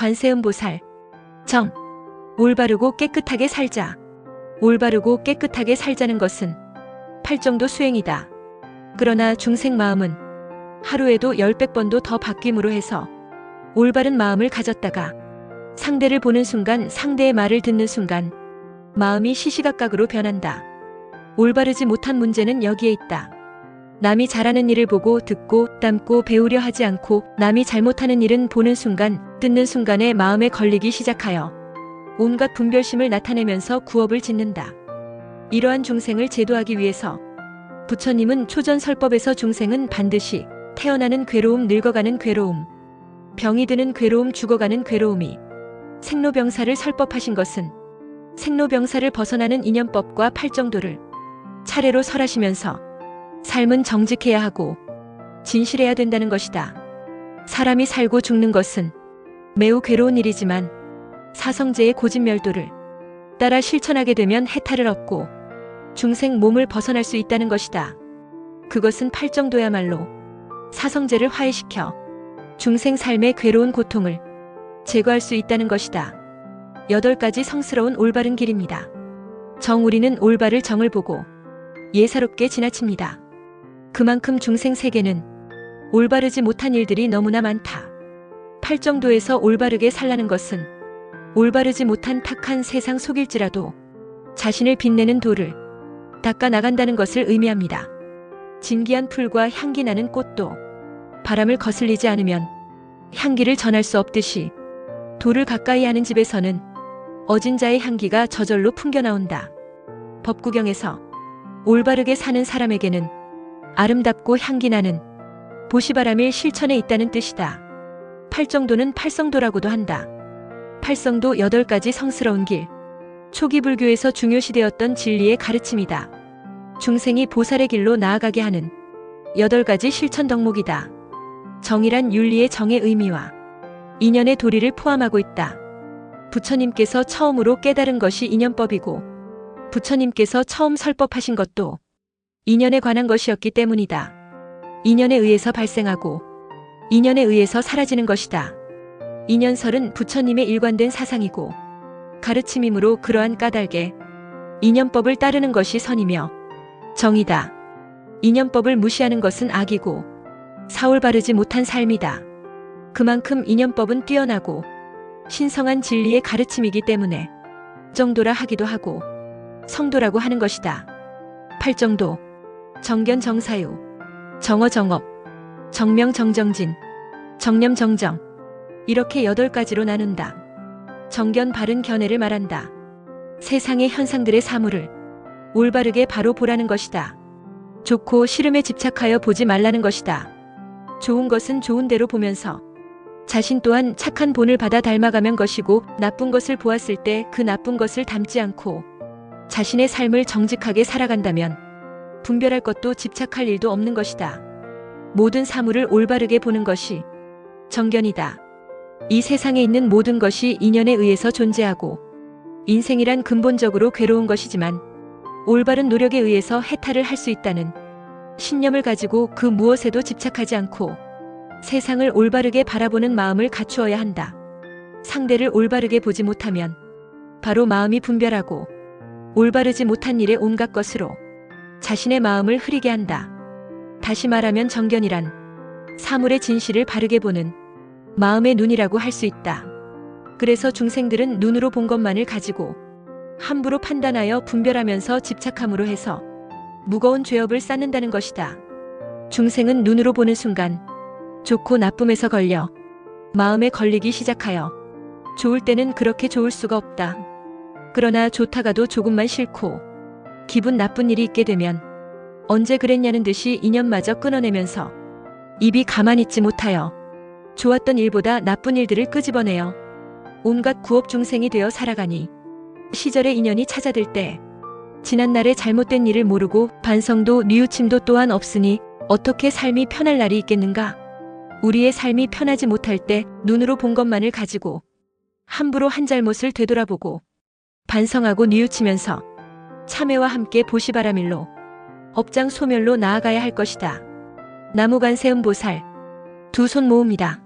관세음보살. 정. 올바르고 깨끗하게 살자. 올바르고 깨끗하게 살자는 것은 팔정도 수행이다. 그러나 중생 마음은 하루에도 10백번도 더 바뀜으로 해서 올바른 마음을 가졌다가 상대를 보는 순간, 상대의 말을 듣는 순간 마음이 시시각각으로 변한다. 올바르지 못한 문제는 여기에 있다. 남이 잘하는 일을 보고 듣고 닮고 배우려 하지 않고 남이 잘못하는 일은 보는 순간, 듣는 순간에 마음에 걸리기 시작하여 온갖 분별심을 나타내면서 구업을 짓는다. 이러한 중생을 제도하기 위해서 부처님은 초전설법에서 중생은 반드시 태어나는 괴로움, 늙어가는 괴로움, 병이 드는 괴로움, 죽어가는 괴로움이 생로병사를 설법하신 것은 생로병사를 벗어나는 인연법과 팔정도를 차례로 설하시면서 삶은 정직해야 하고 진실해야 된다는 것이다. 사람이 살고 죽는 것은 매우 괴로운 일이지만 사성제의 고진멸도를 따라 실천하게 되면 해탈을 얻고 중생 몸을 벗어날 수 있다는 것이다. 그것은 팔정도야말로 사성제를 화해시켜 중생 삶의 괴로운 고통을 제거할 수 있다는 것이다. 8가지 성스러운 올바른 길입니다. 정. 우리는 올바를 정을 보고 예사롭게 지나칩니다. 그만큼 중생 세계는 올바르지 못한 일들이 너무나 많다. 팔정도에서 올바르게 살라는 것은 올바르지 못한 탁한 세상 속일지라도 자신을 빛내는 도를 닦아 나간다는 것을 의미합니다. 진기한 풀과 향기 나는 꽃도 바람을 거슬리지 않으면 향기를 전할 수 없듯이 도를 가까이 하는 집에서는 어진 자의 향기가 저절로 풍겨나온다. 법구경에서 올바르게 사는 사람에게는 아름답고 향기나는 보시바람일 실천에 있다는 뜻이다. 팔정도는 팔성도라고도 한다. 팔성도 8가지 성스러운 길, 초기 불교에서 중요시되었던 진리의 가르침이다. 중생이 보살의 길로 나아가게 하는 8가지 실천 덕목이다. 정이란 윤리의 정의 의미와 인연의 도리를 포함하고 있다. 부처님께서 처음으로 깨달은 것이 인연법이고 부처님께서 처음 설법하신 것도 인연에 관한 것이었기 때문이다. 인연에 의해서 발생하고 인연에 의해서 사라지는 것이다. 인연설은 부처님의 일관된 사상이고 가르침이므로 그러한 까닭에 인연법을 따르는 것이 선이며 정이다. 인연법을 무시하는 것은 악이고 사올바르지 못한 삶이다. 그만큼 인연법은 뛰어나고 신성한 진리의 가르침이기 때문에 정도라 하기도 하고 성도라고 하는 것이다. 팔정도, 정견정사유, 정어정업, 정명정정진, 정념정정 이렇게 8가지로 나눈다. 정견 바른 견해를 말한다. 세상의 현상들의 사물을 올바르게 바로 보라는 것이다. 좋고 싫음에 집착하여 보지 말라는 것이다. 좋은 것은 좋은 대로 보면서 자신 또한 착한 본을 받아 닮아가면 것이고 나쁜 것을 보았을 때 그 나쁜 것을 닮지 않고 자신의 삶을 정직하게 살아간다면 분별할 것도 집착할 일도 없는 것이다. 모든 사물을 올바르게 보는 것이 정견이다. 이 세상에 있는 모든 것이 인연에 의해서 존재하고 인생이란 근본적으로 괴로운 것이지만 올바른 노력에 의해서 해탈을 할 수 있다는 신념을 가지고 그 무엇에도 집착하지 않고 세상을 올바르게 바라보는 마음을 갖추어야 한다. 상대를 올바르게 보지 못하면 바로 마음이 분별하고 올바르지 못한 일에 온갖 것으로 자신의 마음을 흐리게 한다. 다시 말하면 정견이란 사물의 진실을 바르게 보는 마음의 눈이라고 할 수 있다. 그래서 중생들은 눈으로 본 것만을 가지고 함부로 판단하여 분별하면서 집착함으로 해서 무거운 죄업을 쌓는다는 것이다. 중생은 눈으로 보는 순간 좋고 나쁨에서 걸려 마음에 걸리기 시작하여 좋을 때는 그렇게 좋을 수가 없다. 그러나 좋다가도 조금만 싫고 기분 나쁜 일이 있게 되면 언제 그랬냐는 듯이 인연마저 끊어내면서 입이 가만히 있지 못하여 좋았던 일보다 나쁜 일들을 끄집어내어 온갖 구업 중생이 되어 살아가니 시절의 인연이 찾아들 때 지난날의 잘못된 일을 모르고 반성도 뉘우침도 또한 없으니 어떻게 삶이 편할 날이 있겠는가? 우리의 삶이 편하지 못할 때 눈으로 본 것만을 가지고 함부로 한 잘못을 되돌아보고 반성하고 뉘우치면서 참회와 함께 보시바라밀로 업장 소멸로 나아가야 할 것이다. 나무관세음보살 두 손 모읍니다.